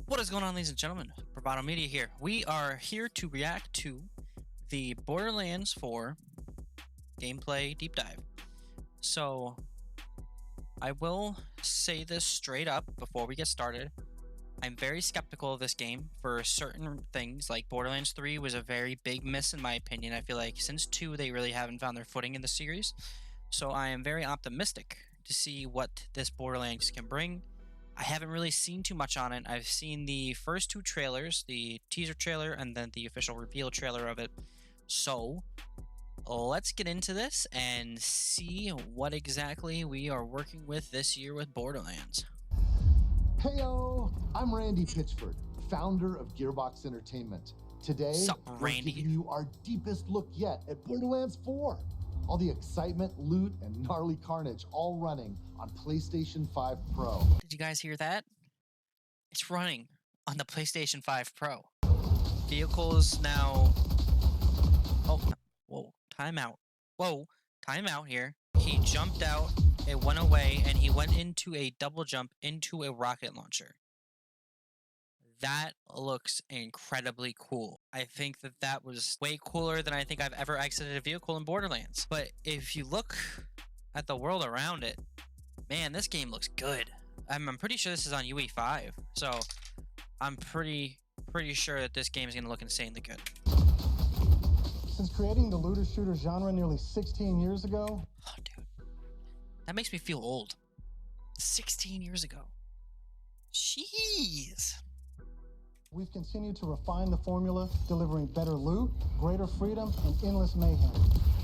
What is going on, ladies and gentlemen? Bravado Media here. We are here to react to the Borderlands 4 gameplay deep dive. So, I will say this straight up before we get started. I'm very skeptical of this game for certain things, like Borderlands 3 was a very big miss in my opinion. I feel like since 2, they really haven't found their footing in the series. So I am very optimistic to see what this Borderlands can bring. I haven't really seen too much on it. I've seen the first two trailers, the teaser trailer and then the official reveal trailer of it. So, let's get into this and see what exactly we are working with this year with Borderlands. Heyo, I'm Randy Pitchford, founder of Gearbox Entertainment. Today, Sup, we're Randy? giving you our deepest look yet at Borderlands 4. All the excitement, loot, and gnarly carnage all running on PlayStation 5 Pro. Did you guys hear that? It's running on the PlayStation 5 Pro. Vehicles now... Oh, whoa, timeout. Whoa, timeout here. He jumped out, it went away, and he went into a double jump into a rocket launcher. That looks incredibly cool. I think that was way cooler than I think I've ever exited a vehicle in Borderlands. But if you look at the world around it, man, this game looks good. I'm pretty sure this is on UE5, so I'm pretty sure that this game is going to look insanely good. Since creating the looter shooter genre nearly 16 years ago. Oh, dude. That makes me feel old. 16 years ago. Jeez. We've continued to refine the formula, delivering better loot, greater freedom, and endless mayhem.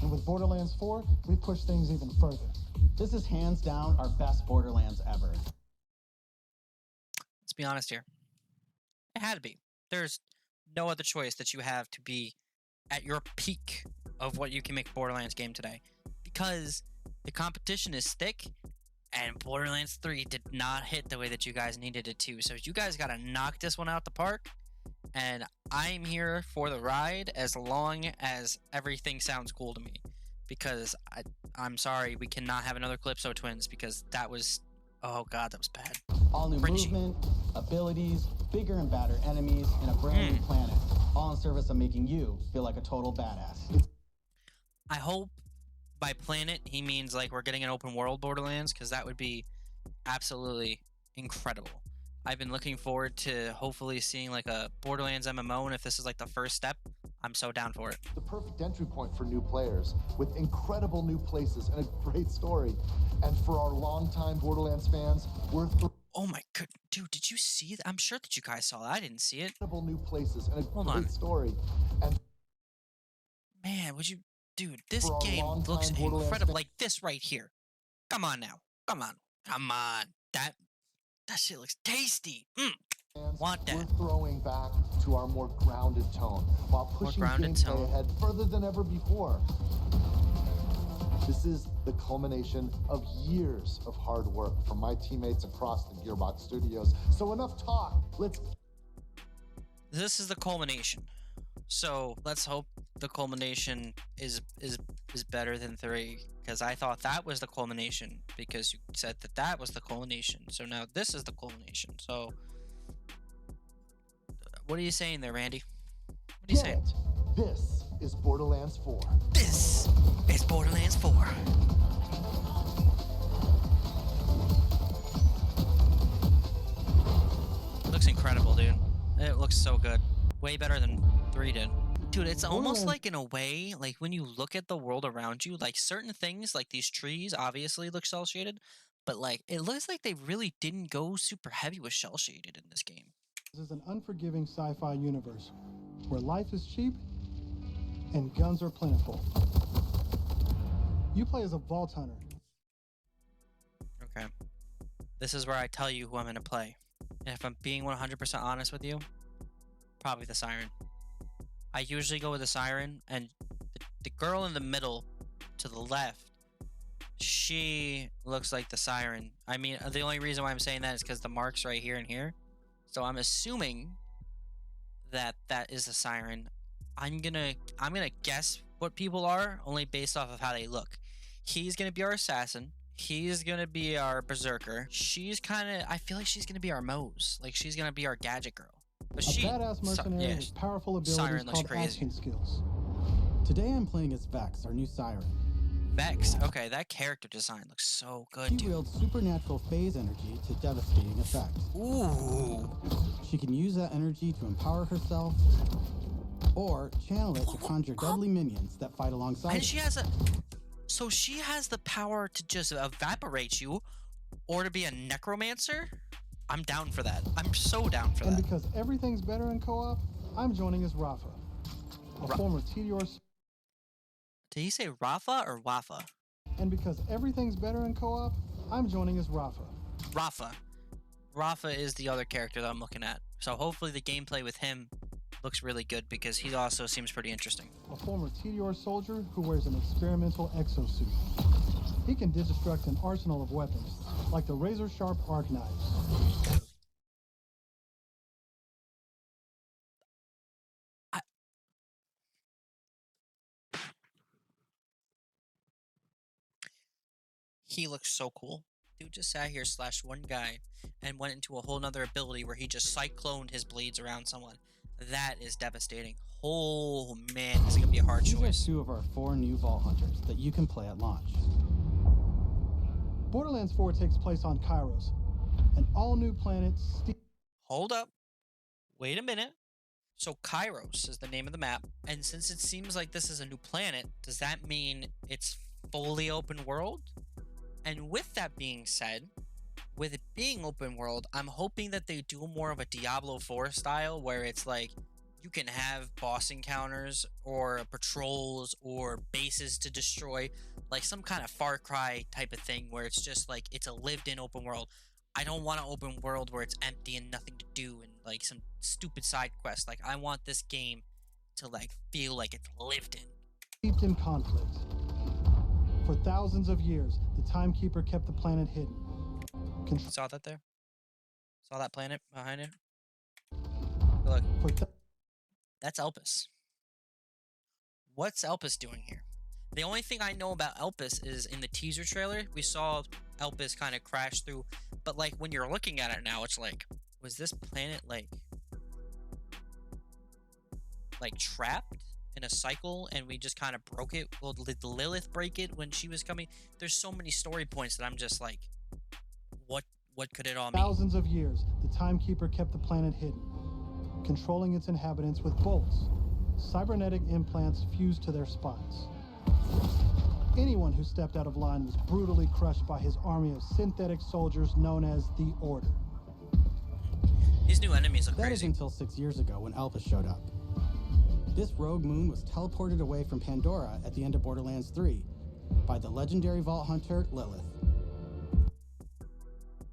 And with Borderlands 4, we push things even further. This is hands down our best Borderlands ever. Let's be honest here. It had to be. There's no other choice that you have to be at your peak of what you can make a Borderlands game today. Because the competition is thick, and Borderlands 3 did not hit the way that you guys needed it to. So you guys got to knock this one out the park. And I'm here for the ride as long as everything sounds cool to me. Because I'm sorry, we cannot have another Calypso Twins because that was... Oh god, that was bad. All new Cringy. movement, abilities, bigger and badder enemies, and a brand new planet. All in service of making you feel like a total badass. I hope by planet he means like we're getting an open world Borderlands, because that would be absolutely incredible. I've been looking forward to hopefully seeing like a Borderlands MMO, and if this is like the first step, I'm so down for it. The perfect entry point for new players, with incredible new places and a great story. And for our longtime Borderlands fans, we're Oh my god, dude, did you see that? I'm sure that you guys saw that. I didn't see it. incredible new places and a Hold great on. story. And Man, would you... Dude, this For our game longtime looks Borderlands incredible. fan- Like this right here. Come on now. Come on. Come on. That shit looks tasty. fans, Want that. we're throwing back to our more grounded tone while pushing grounded gameplay tone. ahead further than ever before. This is the culmination of years of hard work from my teammates across the Gearbox studios. So enough talk. Let's This is the culmination. So let's hope the culmination is better than 3, because I thought that was the culmination because you said that was the culmination. So now this is the culmination. So what are you saying there, Randy? What are you get saying? it. This is Borderlands 4. This is Borderlands 4. Looks incredible, dude. It looks so good. Way better than 3 did. Dude, it's almost like in a way, like when you look at the world around you, like certain things, like these trees obviously look cel shaded, but like it looks like they really didn't go super heavy with cel shaded in this game. This is an unforgiving sci-fi universe where life is cheap and guns are plentiful. You play as a vault hunter. Okay. This is where I tell you who I'm going to play. And if I'm being 100% honest with you, probably the Siren. I usually go with the Siren, and the girl in the middle to the left, she looks like the Siren. I mean, the only reason why I'm saying that is because the marks right here and here. So I'm assuming that is the Siren. I'm gonna guess what people are only based off of how they look. He's gonna be our assassin. He's gonna be our berserker. She's kind of. I feel like she's gonna be our Mose. Like she's gonna be our gadget girl. But A badass mercenary yeah, with powerful abilities Siren looks called crazy. action skills. Today I'm playing as Vex, our new siren. Vex. Okay, that character design looks so good, She dude. wields supernatural phase energy to devastating effect. Ooh. She can use that energy to empower herself, or channel it to conjure deadly minions that fight alongside And her. she has a. So she has the power to just evaporate you, or to be a necromancer. I'm down for that. I'm so down for And that. because everything's better in co-op, I'm joining as Rafa, a former Tedior. Did he say Rafa or Wafa? And because everything's better in co-op, I'm joining as Rafa. Rafa. Rafa is the other character that I'm looking at. So hopefully the gameplay with him looks really good because he also seems pretty interesting. A former Tedior soldier who wears an experimental exosuit. He can deconstruct an arsenal of weapons, like the razor-sharp arc knives. He looks so cool. Dude just sat here / one guy and went into a whole nother ability where he just cycloned his blades around someone. That is devastating. Oh man, this is gonna be a hard These choice. are 2 of our 4 new Vault Hunters that you can play at launch. Borderlands 4 takes place on Kairos, an all-new planet. Hold up. Wait a minute. So Kairos is the name of the map, and since it seems like this is a new planet, does that mean it's fully open world? And with that being said, with it being open world, I'm hoping that they do more of a Diablo 4 style where it's like you can have boss encounters or patrols or bases to destroy, like some kind of Far Cry type of thing where it's just like it's a lived-in open world. I don't want an open world where it's empty and nothing to do and like some stupid side quest. Like I want this game to like feel like it's lived in. Steeped in conflict. For thousands of years, the Timekeeper kept the planet hidden. Saw that there? Saw that planet behind it? Look, that's Elpis. What's Elpis doing here? The only thing I know about Elpis is in the teaser trailer, we saw Elpis kind of crash through. But like when you're looking at it now, it's like, was this planet like trapped in a cycle and we just kind of broke it? Well, did Lilith break it when she was coming? There's so many story points that I'm just like, what could it all mean? Thousands of years, the Timekeeper kept the planet hidden, controlling its inhabitants with bolts, cybernetic implants fused to their spines. Anyone who stepped out of line was brutally crushed by his army of synthetic soldiers known as the Order. These new enemies look That is crazy. until 6 years ago when Elpis showed up. This rogue moon was teleported away from Pandora at the end of Borderlands 3 by the legendary Vault Hunter Lilith.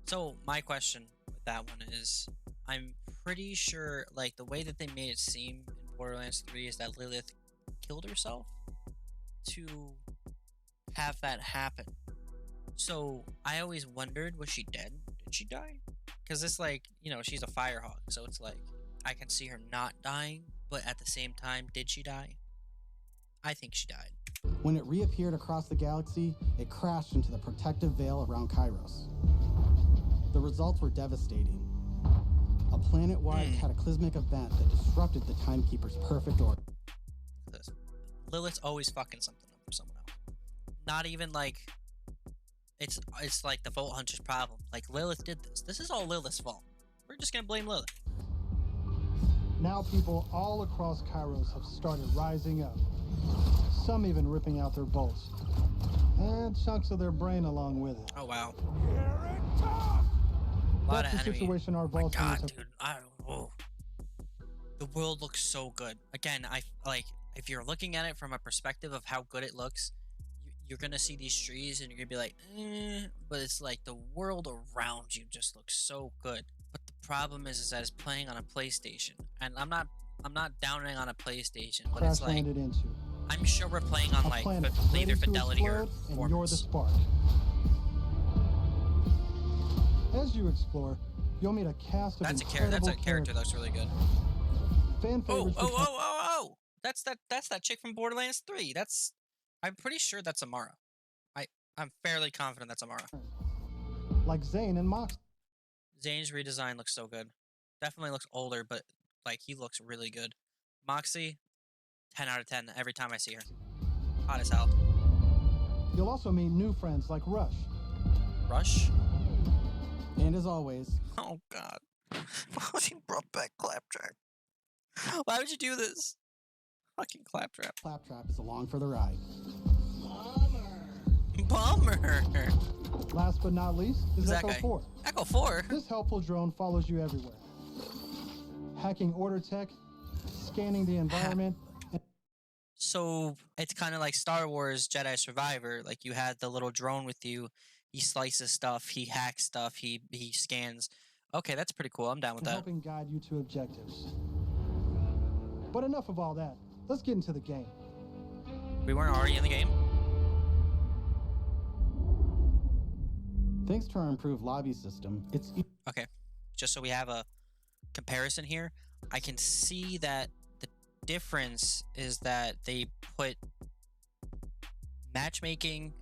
So my question with that one is, I'm pretty sure like the way that they made it seem in Borderlands 3 is that Lilith killed herself to have that happen. So I always wondered, was she dead? Did she die? Because it's like, you know, she's a firehawk, so it's like I can see her not dying, but at the same time, did she die? I think she died. When it reappeared across the galaxy, it crashed into the protective veil around Kairos. The results were devastating. A planet-wide cataclysmic event that disrupted the Timekeeper's perfect order. Look at this. Lilith's always fucking something up for someone else. Not even like it's like the Vault Hunter's problem. Like Lilith did this. This is all Lilith's fault. We're just gonna blame Lilith. Now people all across Kairos have started rising up. Some even ripping out their bolts. And chunks of their brain along with it. Oh wow. That's Lot the of enemy. situation our Oh my Vault god, Hunters dude. The world looks so good. Again, I like if you're looking at it from a perspective of how good it looks, you're gonna see these trees and you're gonna be like, but it's like the world around you just looks so good. But the problem is that it's playing on a PlayStation, and I'm not downing on a PlayStation, but crash it's like landed into. I'm sure we're playing on A like planet neither ready to fidelity or explode, and you're the performance. spark. As you explore, you'll meet a cast of That's a incredible character that's really good. Fan favorites become Oh! That's that chick from Borderlands 3. I'm pretty sure that's Amara. I'm fairly confident that's Amara. like Zane and Mox. Zane's redesign looks so good. Definitely looks older, but like he looks really good. Moxie, 10 out of 10 every time I see her. Hot as hell. You'll also meet new friends like Rush. Rush? And as always, Oh god. Why would you brought back Claptrap? Why would you do this? Fucking Claptrap. Claptrap is along for the ride. Bummer. Last but not least is Who's that Echo guy? 4. Echo 4? This helpful drone follows you everywhere. Hacking order tech, scanning the environment. So it's kind of like Star Wars Jedi Survivor. Like you had the little drone with you. He slices stuff. He hacks stuff. He scans. Okay, that's pretty cool. I'm down with and that. helping guide you to objectives. But enough of all that. Let's get into the game. We weren't already in the game? Thanks to our improved lobby system, it's Okay. Just so we have a comparison here, I can see that the difference is that they put matchmaking,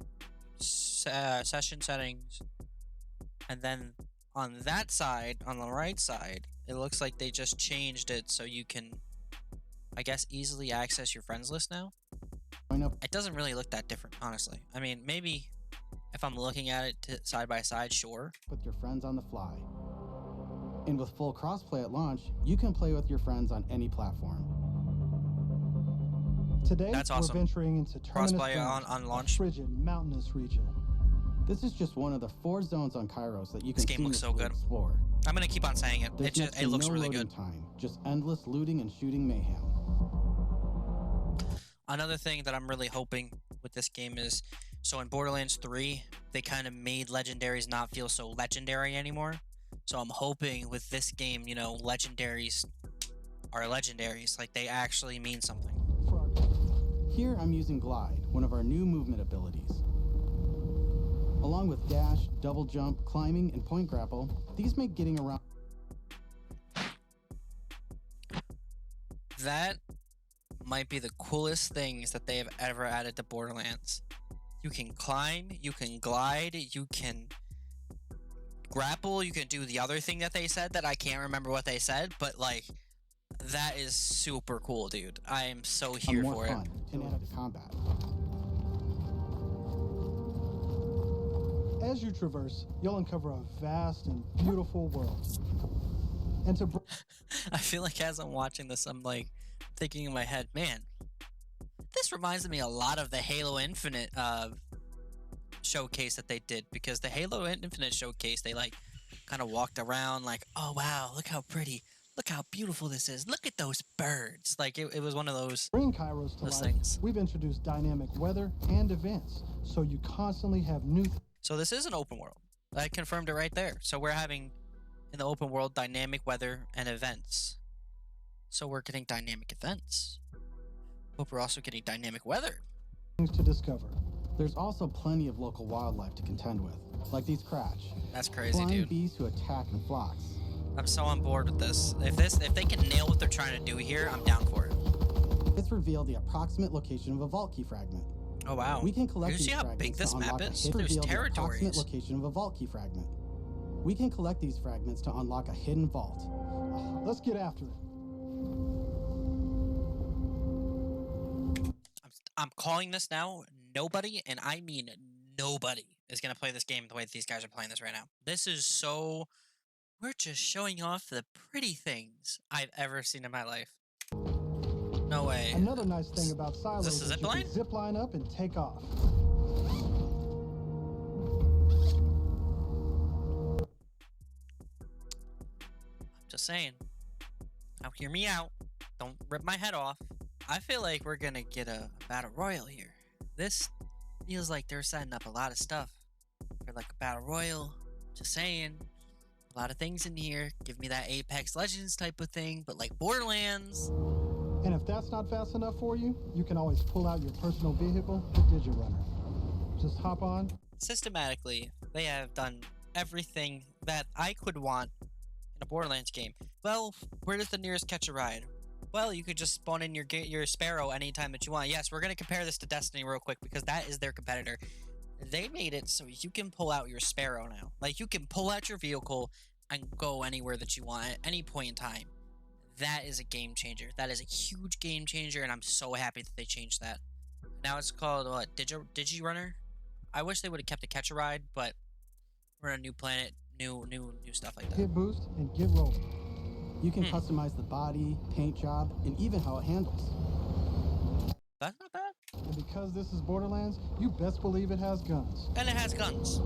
session settings, and then on that side, on the right side, it looks like they just changed it so you can, I guess, easily access your friends list now. It doesn't really look that different, honestly. I mean, maybe if I'm looking at it side by side, sure. with your friends on the fly. And with full crossplay at launch, you can play with your friends on any platform. Today, That's awesome. we're venturing into Terminus Crossplay Zones, on a launch. frigid, mountainous region. This is just one of the 4 zones on Kairos that you can This game looks so seamlessly good. explore. I'm gonna keep on saying it. There's next It to looks no really loading good. time, just endless looting and shooting mayhem. Another thing that I'm really hoping with this game is, so in Borderlands 3, they kind of made legendaries not feel so legendary anymore. So I'm hoping with this game, you know, legendaries are legendaries. Like, they actually mean something. For our Here I'm using Glide, one of our new movement abilities. Along with dash, double jump, climbing, and point grapple, these make getting around That might be the coolest things that they have ever added to Borderlands. You can climb, you can glide, you can grapple, you can do the other thing that they said that I can't remember what they said, but like, that is super cool, dude. I am so here more for fun it. and added to combat. As you traverse, you'll uncover a vast and beautiful world. And to I feel like as I'm watching this, I'm like thinking in my head, man, this reminds me a lot of the Halo Infinite showcase that they did, because the Halo Infinite showcase, they like kind of walked around like, oh wow, look how pretty, look how beautiful this is, look at those birds. Like it was one of those bring Kairos to those life, things. we've introduced dynamic weather and events, so you constantly have new So this is an open world. I confirmed it right there. So we're having in the open world dynamic weather and events. So we're getting dynamic events, but we're also getting dynamic weather. things to discover. There's also plenty of local wildlife to contend with, like these cratch, That's crazy, flying dude. bees who attack in flocks. I'm so on board with this. If they can nail what they're trying to do here, I'm down for it. It's revealed the approximate location of a vault key fragment. Oh wow. We can collect You these see how fragments big this to map unlock a is? hidden There's reveal the approximate territories. location of a vault key fragment. We can collect these fragments to unlock a hidden vault. Let's get after it. I'm calling this now. Nobody, and I mean nobody, is gonna play this game the way these guys are playing this right now. This is so. We're just showing off the pretty things I've ever seen in my life. No way. Another nice thing about silos this a is zip you line? can zip line up and take off. Just saying. Now hear me out. Don't rip my head off. I feel like we're gonna get a battle royal here. This feels like they're setting up a lot of stuff for like a battle royal. Just saying. A lot of things in here. Give me that Apex Legends type of thing, but like Borderlands. And if that's not fast enough for you, you can always pull out your personal vehicle, the Digirunner. Just hop on. Systematically, they have done everything that I could want in a Borderlands game. Well, where does the nearest catch a ride? Well, you could just spawn in your Sparrow anytime that you want. Yes, we're going to compare this to Destiny real quick because that is their competitor. They made it so you can pull out your Sparrow now. Like, you can pull out your vehicle and go anywhere that you want at any point in time. That is a game changer. That is a huge game changer, and I'm so happy that they changed that. Now it's called, what, Digi-Runner? I wish they would have kept a Catch a Ride, but we're on a new planet, new stuff like that. Hit boost and get rolling. You can customize the body, paint job, and even how it handles. That's not bad. And because this is Borderlands, you best believe it has guns. And it has guns.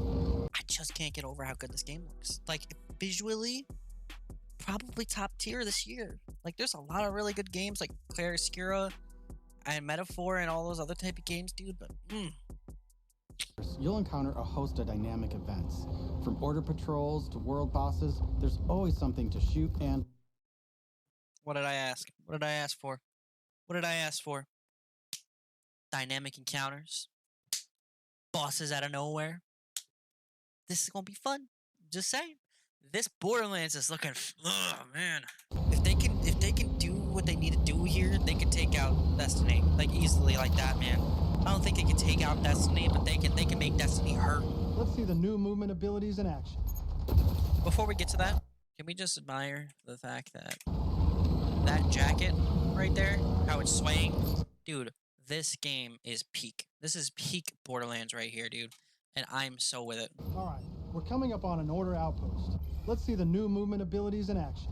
I just can't get over how good this game looks. Like, visually, probably top tier this year. Like, there's a lot of really good games like Clariskira and Metaphor and all those other type of games, dude, but You'll encounter a host of dynamic events. From order patrols to world bosses, there's always something to shoot and... What did I ask? What did I ask for? What did I ask for? Dynamic encounters. Bosses out of nowhere. This is gonna be fun. Just saying. This Borderlands is looking... Oh, man. If they can do what they need to do here, they can take out Destiny. Like, easily like that, man. I don't think they can take out Destiny, but they can make Destiny hurt. Let's see the new movement abilities in action. Before we get to that, can we just admire the fact that that jacket right there, how it's swaying? Dude, this game is peak. This is peak Borderlands right here, dude. And I'm so with it. All right, we're coming up on an order outpost. Let's see the new movement abilities in action.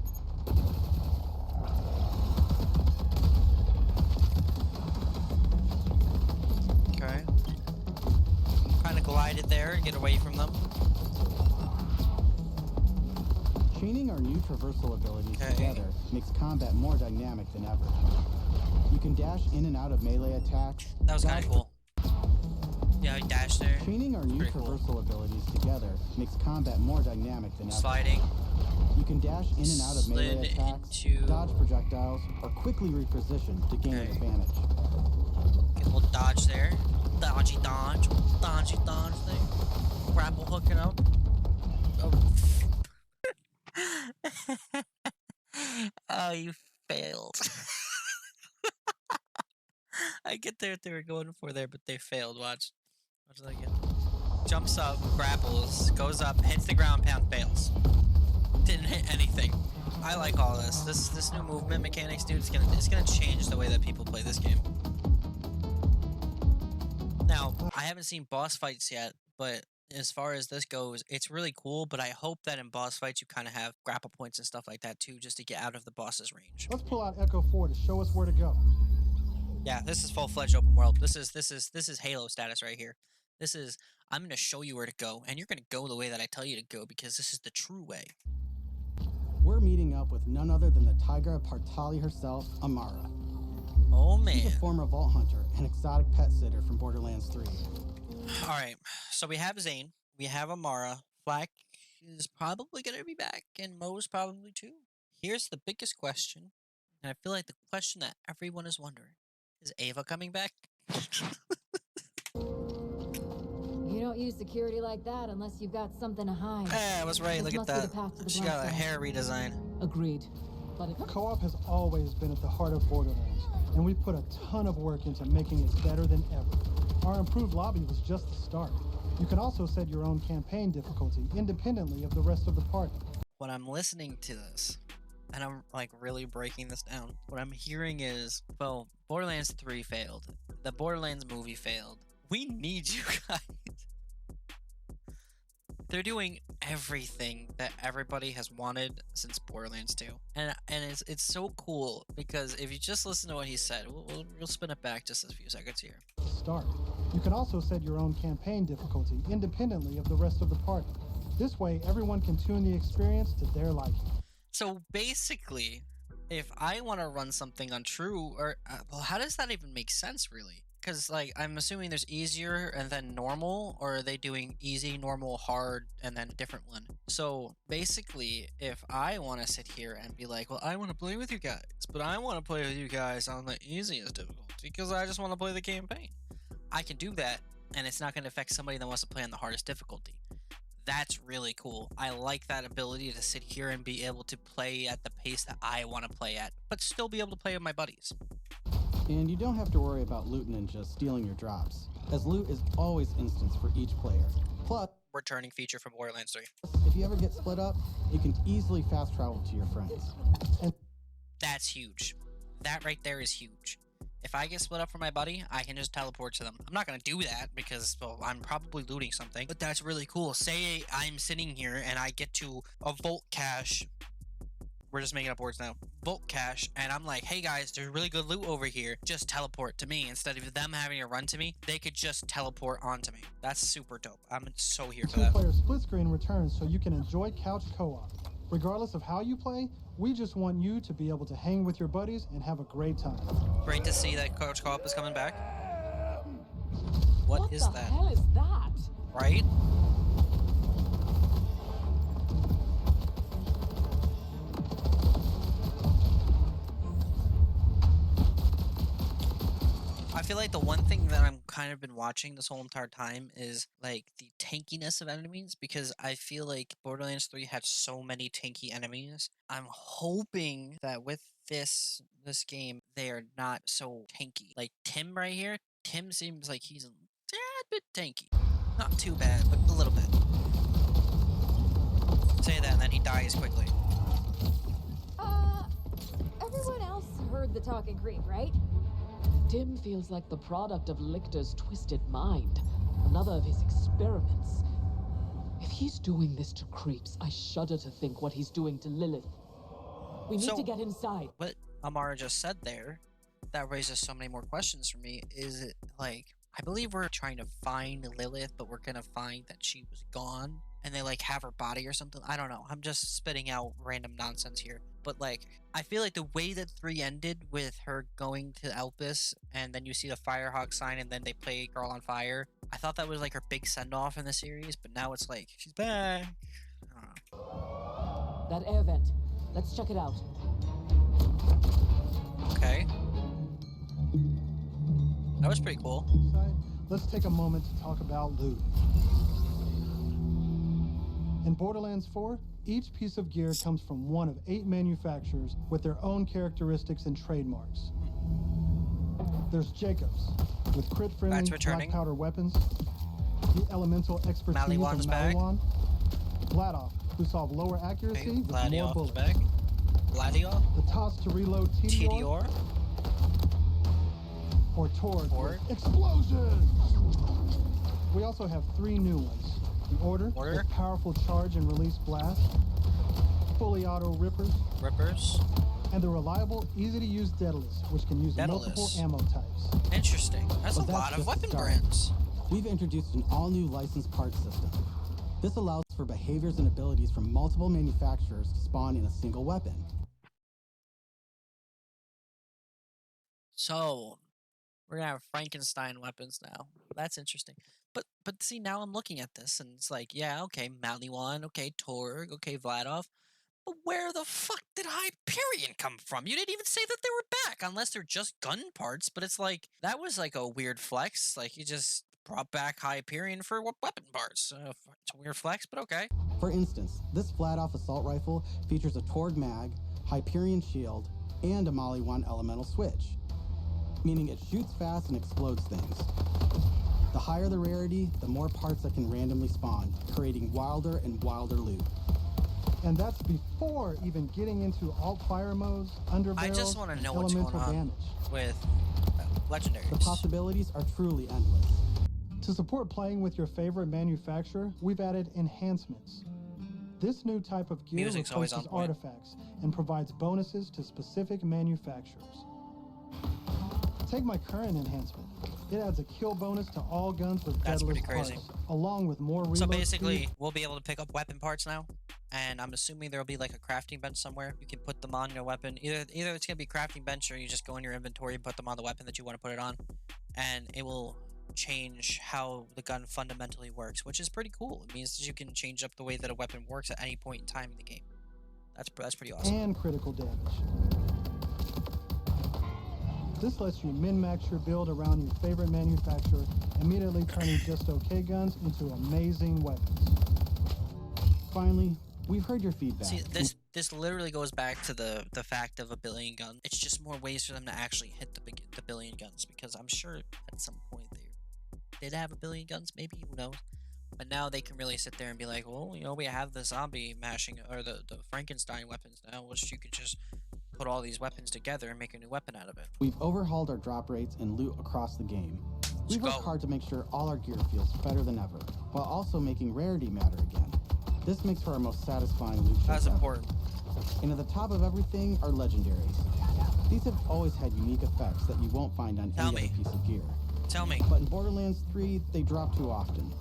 Okay. Kind of glided there and get away from them. Chaining our new traversal abilities together makes combat more dynamic than ever. You can dash in and out of melee attacks. That was kind of cool. Yeah, he dashed there. Chaining our new traversal abilities together makes combat more dynamic than ever. Sliding. You can dash in and out of melee attacks, dodge projectiles, or quickly reposition to gain an advantage. Get a little dodge there. Dodgy dodge. Dodgy dodge there. Grapple hooking up. Oh. Oh, you failed. I get there what they were going for there, but they failed. Watch. Watch that again. Jumps up, grapples, goes up, hits the ground, pound, fails. Didn't hit anything. I like all this. This new movement mechanics, dude, it's gonna change the way that people play this game. Now, I haven't seen boss fights yet, but as far as this goes, it's really cool, but I hope that in boss fights you kind of have grapple points and stuff like that too, just to get out of the boss's range. Let's pull out Echo 4 to show us where to go. Yeah, this is full-fledged open world. This is Halo status right here. This is, I'm gonna show you where to go, and you're gonna go the way that I tell you to go, because this is the true way. We're meeting up with none other than the Tigra Partali herself, Amara. Oh man. She's a former vault hunter and exotic pet sitter from Borderlands 3. Alright, so we have Zane, we have Amara, Flack is probably gonna be back, and Mo's probably too. Here's the biggest question, and I feel like the question that everyone is wondering. Is Ava coming back? You don't use security like that unless you've got something to hide. I was right, look at that. She got a hair redesign. Agreed. But it... Co-op has always been at the heart of Borderlands, and we've put a ton of work into making it better than ever. Our improved lobby was just the start. You can also set your own campaign difficulty independently of the rest of the party. When I'm listening to this, and I'm like really breaking this down, what I'm hearing is, well, Borderlands 3 failed. The Borderlands movie failed. We need you guys. They're doing everything that everybody has wanted since Borderlands 2. And it's so cool, because if you just listen to what he said, we'll spin it back just a few seconds here. Start. You can also set your own campaign difficulty independently of the rest of the party. This way, everyone can tune the experience to their liking. So basically, if I want to run something on true, or well, how does that even make sense, really? Because, like, I'm assuming there's easier and then normal, or are they doing easy, normal, hard, and then a different one? So, basically, if I want to sit here and be like, well, I want to play with you guys, but I want to play with you guys on the easiest difficulty, because I just want to play the campaign. I can do that, and it's not going to affect somebody that wants to play on the hardest difficulty. That's really cool. I like that ability to sit here and be able to play at the pace that I want to play at, but still be able to play with my buddies. And you don't have to worry about looting and just stealing your drops. as loot is always instanced for each player. Plus, Returning feature from Borderlands 3. if you ever get split up, you can easily fast travel to your friends. And That's huge. That right there is huge. If I get split up from my buddy, I can just teleport to them. I'm not going to do that because, well, I'm probably looting something. But that's really cool. Say I'm sitting here and I get to a vault cache. We're just making up words now. Vault cache. And I'm like, hey guys, there's really good loot over here. Just teleport to me. Instead of them having to run to me, they could just teleport onto me. That's super dope. I'm so here for that. Two-player split screen returns so you can enjoy couch co-op. Regardless of how you play, we just want you to be able to hang with your buddies and have a great time. Great to see that Couch Co-op is coming back. What is the that? hell is that? Right? I feel like the one thing that I'm kind of been watching this whole entire time is like the tankiness of enemies, because I feel like Borderlands 3 had so many tanky enemies. I'm hoping that with this game they are not so tanky. Like Tim right here, Tim seems like he's a tad bit tanky. Not too bad, but a little bit. Say that and then he dies quickly. Everyone else heard the talking creep, right? Tim feels like the product of Lictor's twisted mind. Another of his experiments. If he's doing this to creeps, I shudder to think what he's doing to Lilith. We need to get inside. What Amara just said there, that raises so many more questions for me. Is it like, I believe we're trying to find Lilith, but we're gonna find that she was gone and they like have her body or something? I don't know. I'm just spitting out random nonsense here. But like, I feel like the way that 3 ended with her going to Elpis and then you see the Firehawk sign and then they play Girl on Fire, I thought that was like her big send-off in the series, but now it's like, she's back. I don't know. That air vent. Let's check it out. Okay. That was pretty cool. Let's take a moment to talk about loot. In Borderlands 4, each piece of gear comes from one of 8 manufacturers with their own characteristics and trademarks. There's Jacobs, with crit-friendly black powder weapons, the elemental expertise of Maliwan, Vladoff, who solve lower accuracy with more bullets. Gladio? The toss to reload Tedior. Or Torg. Explosions! We also have 3 new ones. The Order with powerful charge and release blast, fully auto rippers, and the reliable, easy-to-use Daedalus, which can use multiple ammo types. Interesting. That's a lot of weapon brands. We've introduced an all-new licensed parts system. This allows for behaviors and abilities from multiple manufacturers to spawn in a single weapon. So, we're gonna have Frankenstein weapons now. That's interesting. But see, now I'm looking at this and it's like, yeah, okay, Maliwan, okay, Torg, okay, Vladoff. But where the fuck did Hyperion come from? You didn't even say that they were back, unless they're just gun parts. But it's like, that was like a weird flex. Like, you just brought back Hyperion for weapon parts. It's a weird flex, but okay. For instance, this Vladoff assault rifle features a Torg mag, Hyperion shield, and a Maliwan elemental switch, meaning it shoots fast and explodes things. The higher the rarity, the more parts that can randomly spawn, creating wilder and wilder loot. And that's before even getting into alt-fire modes, underbarrels, I just want to know what's going on with legendaries. The possibilities are truly endless. To support playing with your favorite manufacturer, we've added enhancements. This new type of gear replaces artifacts and provides bonuses to specific manufacturers. Take my current enhancement. It adds a kill bonus to all guns with Daedalus parts, along with more reload So basically, speed. we'll be able to pick up weapon parts now, and I'm assuming there'll be like a crafting bench somewhere. You can put them on your weapon. Either it's gonna be crafting bench, or you just go in your inventory and put them on the weapon that you want to put it on, and it will change how the gun fundamentally works, which is pretty cool. It means that you can change up the way that a weapon works at any point in time in the game. That's pretty awesome. And critical damage. This lets you min-max your build around your favorite manufacturer, immediately turning just okay guns into amazing weapons. Finally, we've heard your feedback. See, this literally goes back to the fact of a billion guns. It's just more ways for them to actually hit the billion guns, because I'm sure at some point did have a billion guns, maybe, who knows? But now they can really sit there and be like, well, you know, we have the zombie mashing, or the Frankenstein weapons now, which you could just put all these weapons together and make a new weapon out of it. We've overhauled our drop rates and loot across the game. We've worked go. hard to make sure all our gear feels better than ever, while also making rarity matter again. This makes for our most satisfying loot chase That's ever. important. And at the top of everything are legendaries. These have always had unique effects that you won't find on any other piece of gear. Tell me. But in Borderlands 3, they drop too often.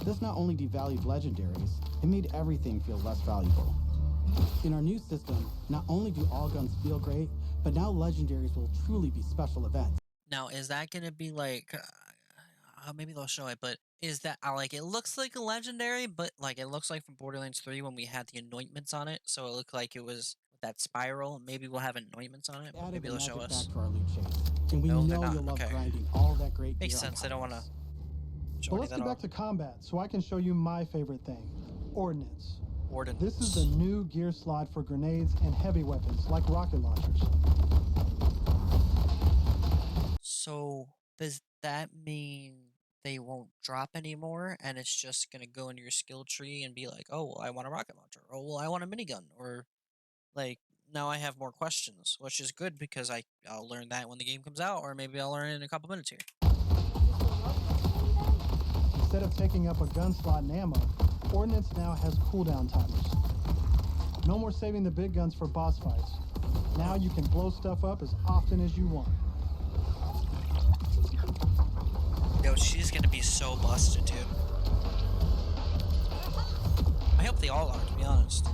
This not only devalued legendaries, it made everything feel less valuable. In our new system, not only do all guns feel great, but now legendaries will truly be special events. Now, is that going to be like, maybe they'll show it, but is that, like, it looks like a legendary, but like it looks like from Borderlands 3 when we had the anointments on it, so it looked like it was that spiral. Maybe we'll have anointments on it. Maybe they'll show us. Back to our loot chase. And we No, know they're not. you'll love Okay. grinding all that great Makes gear on sense. They don't want to Kairos. show But any let's of get that back to combat so I can show you my favorite thing, ordnance. Ordnance. This is the new gear slot for grenades and heavy weapons like rocket launchers. So, does that mean they won't drop anymore, and it's just gonna go into your skill tree and be like, oh, well, I want a rocket launcher, or well, I want a minigun, or like now I have more questions, which is good because I'll learn that when the game comes out, or maybe I'll learn it in a couple minutes here. Instead of taking up a gun slot and ammo, ordnance now has cooldown timers. No more saving the big guns for boss fights. Now you can blow stuff up as often as you want. Yo, she's gonna be so busted too. I hope they all are, to be honest.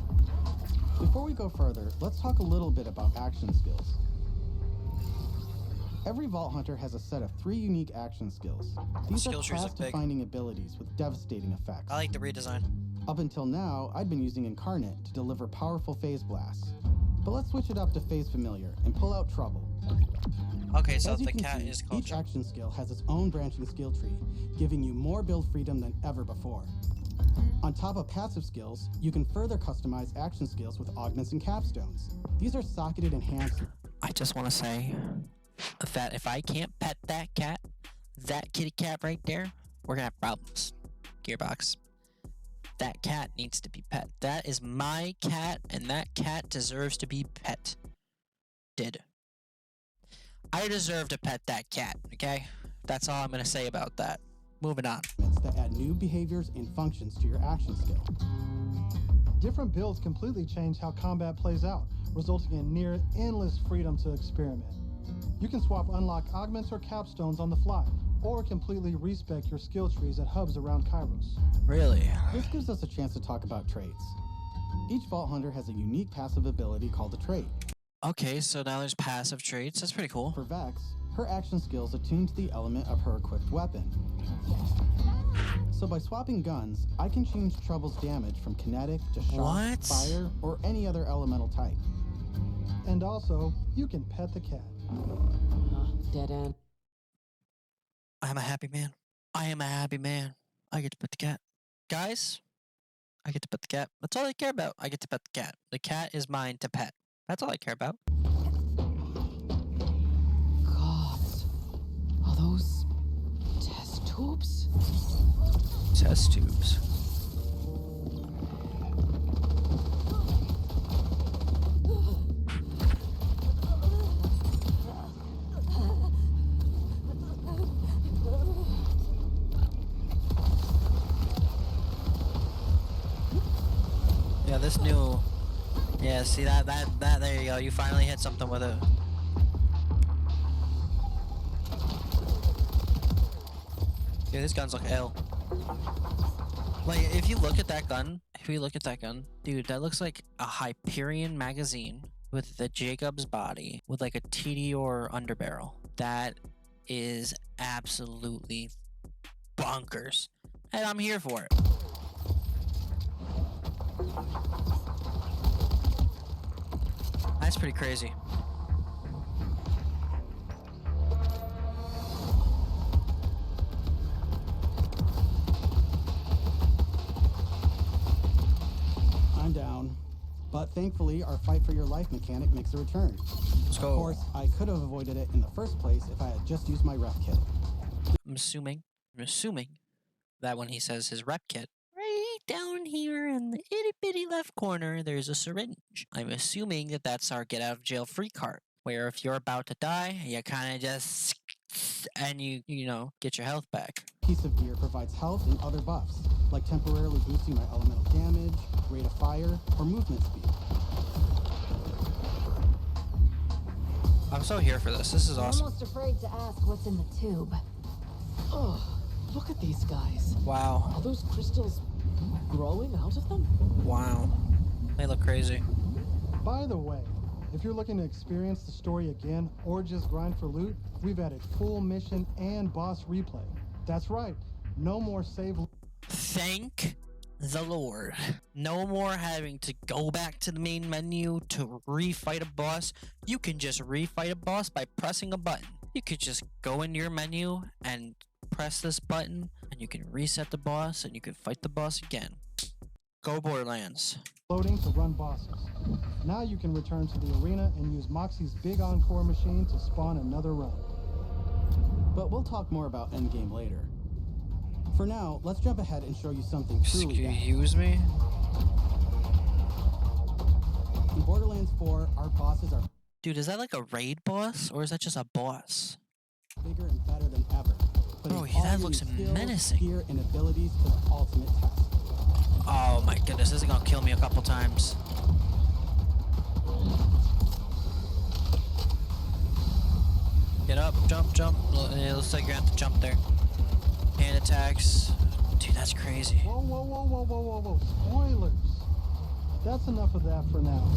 Before we go further, let's talk a little bit about action skills. Every Vault Hunter has a set of 3 unique action skills. These Skill are trees look big. class-defining abilities with devastating effects. I like the redesign. Up until now, I'd been using Incarnate to deliver powerful phase blasts. But let's switch it up to Phase Familiar and pull out Trouble. Okay, so As you the can cat see, is called each action skill has its own branching skill tree, giving you more build freedom than ever before. On top of passive skills, you can further customize action skills with augments and capstones. These are socketed enhancers. I just want to say that if I can't pet that cat, that kitty cat right there, we're gonna have problems. Gearbox. That cat needs to be pet. That is my cat, and that cat deserves to be pet. I deserve to pet that cat, okay? That's all I'm gonna say about that. Moving on. That add new behaviors and functions to your action skill. Different builds completely change how combat plays out, resulting in near endless freedom to experiment. You can swap unlock augments or capstones on the fly, or completely respec your skill trees at hubs around Kairos. Really? This gives us a chance to talk about traits. Each Vault Hunter has a unique passive ability called a trait. Okay, so now there's passive traits. That's pretty cool. For Vex, her action skills attune to the element of her equipped weapon. So by swapping guns, I can change Trouble's damage from kinetic to shock, What? fire, or any other elemental type. And also, you can pet the cat. Dead end. I am a happy man. I am a happy man. I get to pet the cat. Guys, I get to pet the cat. That's all I care about. I get to pet the cat. The cat is mine to pet. That's all I care about. God. Are those test tubes? Test tubes. Yeah, this new... Yeah, see that, there you go. You finally hit something with it. Dude, these guns look ill. Like, if you look at that gun, dude, that looks like a Hyperion magazine with the Jacob's body with like a TD or underbarrel. That is absolutely bonkers. And I'm here for it. That's pretty crazy. I'm down. But thankfully, our fight for your life mechanic makes a return. Let's go. Of course, I could have avoided it in the first place if I had just used my ref kit. I'm assuming I'm assuming that when he says his rep kit, right down here in the itty bitty left corner, there's a syringe. I'm assuming that that's our get out of jail free card, where if you're about to die, you kind of just and you know get your health back. Piece of gear provides health and other buffs, like temporarily boosting my elemental damage, rate of fire, or movement speed. I'm so here for this. This is I'm awesome. almost afraid to ask what's in the tube. Oh, look at these guys. Wow. Are those crystals growing out of them? Wow. They look crazy. By the way, if you're looking to experience the story again or just grind for loot, we've added full mission and boss replay. That's right, no more save. Thank the Lord. No more having to go back to the main menu to refight a boss. You can just refight a boss by pressing a button. You could just go into your menu and press this button, and you can reset the boss, and you can fight the boss again. Go Borderlands. Loading to run bosses. Now you can return to the arena and use Moxie's big encore machine to spawn another run. But we'll talk more about endgame later. For now, let's jump ahead and show you something truly badass. Excuse me? In Borderlands 4, our bosses are Dude, is that like a raid boss, or is that just a boss? bigger and better than ever. Putting Bro, all that your looks skills, menacing. gear, and abilities to the ultimate test. Oh my goodness, this is gonna kill me a couple times. Get up, jump, jump. It looks like you're gonna have to jump there. Hand attacks. Dude, that's crazy. Whoa, whoa, whoa, whoa, whoa, whoa, whoa. Spoilers. That's enough of that for now.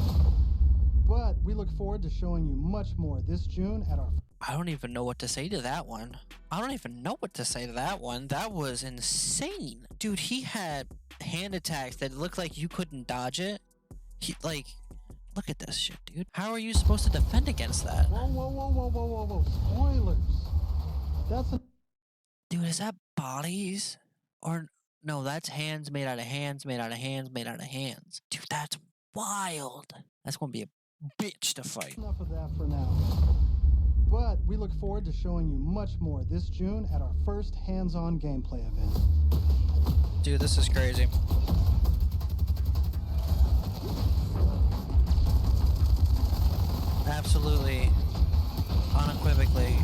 But we look forward to showing you much more this June at our... I don't even know what to say to that one. I don't even know what to say to that one. That was insane. Dude, he had hand attacks that looked like you couldn't dodge it. Like, look at this shit, dude. How are you supposed to defend against that? Whoa, whoa, whoa, whoa, whoa, whoa, whoa. Spoilers. That's a... Dude, is that bodies? Or, no, that's hands made out of hands, made out of hands, made out of hands. Dude, that's wild. That's gonna be a bitch to fight. Enough of that for now. But we look forward to showing you much more this June at our first hands-on gameplay event. Dude, this is crazy. Absolutely, unequivocally,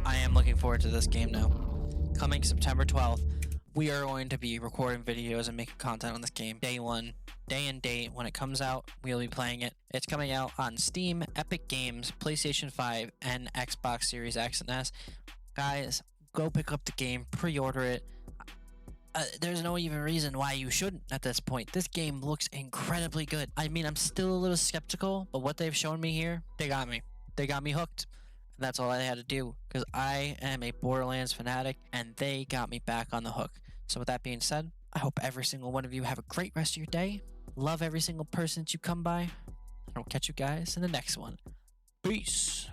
I am looking forward to this game now. Coming September 12th, we are going to be recording videos and making content on this game. Day one, day and date. When it comes out, we'll be playing it. It's coming out on Steam, Epic Games, PlayStation 5, and Xbox Series X and S. Guys, go pick up the game, pre-order it. There's no even reason why you shouldn't at this point. This game looks incredibly good. I mean, I'm still a little skeptical, but what they've shown me here, they got me. They got me hooked. And that's all I had to do, because I am a Borderlands fanatic, and they got me back on the hook. So with that being said, I hope every single one of you have a great rest of your day. Love every single person that you come by. And I'll catch you guys in the next one. Peace.